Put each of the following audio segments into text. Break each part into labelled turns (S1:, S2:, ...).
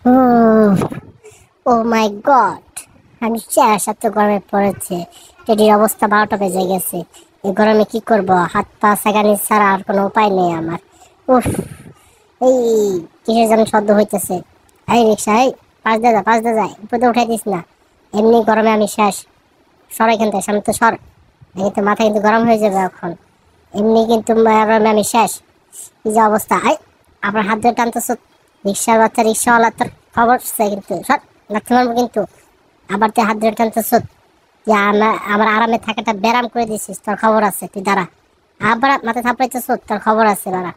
S1: ও মাই god, আমি শেষ। এত গরমে পড়েছে, টেডির অবস্থা 12টা বেজে গেছে। এই গরমে কি করব, হাত পা সেগানি ছাড়া আর কোনো উপায় নেই আমার। উফ, এই কিসের যেন শব্দ হইতেছে। এই রিক্সা, এই পাশ দে যায়, উপরে উঠাই দিস না। এমনি গরমে আমি শেষ। সর এখান থেকে, সামনে তো সর। এই তো মাথা কিন্তু গরম হয়ে যাবে এখন। এমনি কিন্তু গরমে আমি শেষ। কি যে অবস্থা! আপনার হাত ধরে টানতেছ, রিক্সার বাচ্চা, রিক্সাওয়ালা, তোর খবর আছে কিন্তু। সর, লাথি মারবো কিন্তু। আবার তুই হাত ধরে টানতেছ, যে আমার আরামে থাকাটা ব্যারাম করে দিছিস, তোর খবর আছে, তুই দাঁড়া। আবার মাথায় থাপড়াইতেছ, তোর খবর আছে, দাঁড়া।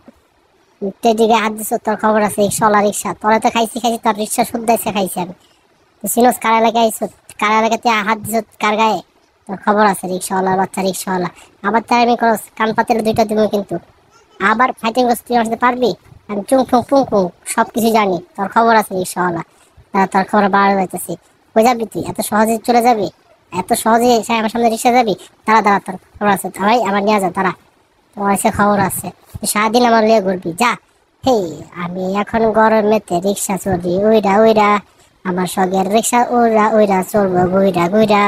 S1: দিকে হাত দিছ, তোর খবর আছে। রিক্সাওয়ালা, রিক্সা তোরা তো খাইছি খাইছি, তোর রিক্সা শুদ্ধাইছে খাইছি আমি। তুই চিনোস কার এলাকায় আইস, কার এলাকায় তুই হাত দিছ, কার গায়ে, তোর খবর আছে। রিক্সাওয়ালার বাচ্চা, রিক্সাওয়ালা। আবার তার আমি করস, কান পাতিলে দুইটা দিব কিন্তু। আবার ফাইটিং করতে তুই আমার সাথে পারবি? আমি চুং ফুং পুং পুং সব কিছু জানি, তোর খবর আছে রিক্সাওয়ালা। তোর খবর বাড়া যাইতেছি। কই যাবি তুই? এত সহজে চলে যাবি? এত সহজে এসে আমার সামনে রিক্সা যাবি? দাঁড়া দাঁড়া, তোর খবর আছে। ভাই আমার নিয়ে যা, দাঁড়া। তোমার কাছে খবর আছে। তুই সারাদিন আমার লিয়ে ঘুরবি, যা। হেই, আমি এখন গরমেতে রিক্সা চলি উইরা উইরা, আমার সঙ্গের রিক্সা উড়া উইরা চলবো গুইরা গুইরা।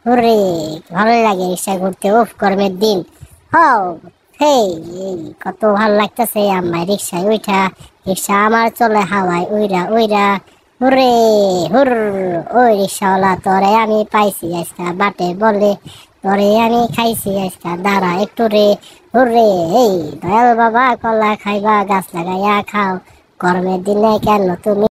S1: হুরে, ভালোই লাগে রিক্সায় ঘুরতে। উফ, গরমের দিন। হও, হেই, কত ভালো লাগতেছে আমার রিক্সায় উইঠা। রিক্সা আমার চলে হাওয়ায় উইরা উইরা। হুরে, হুর। ওই রিক্সাওয়ালা, তোরে আমি পাইছি আজকা বাটে বলে, তোরে আমি খাইছি আজকা, দাঁড়া একটু রে। হুরে, এই দয়াল বাবা, কলা খাইবা গাছ লাগাইয়া খাও, গরমের দিনে কেন তুমি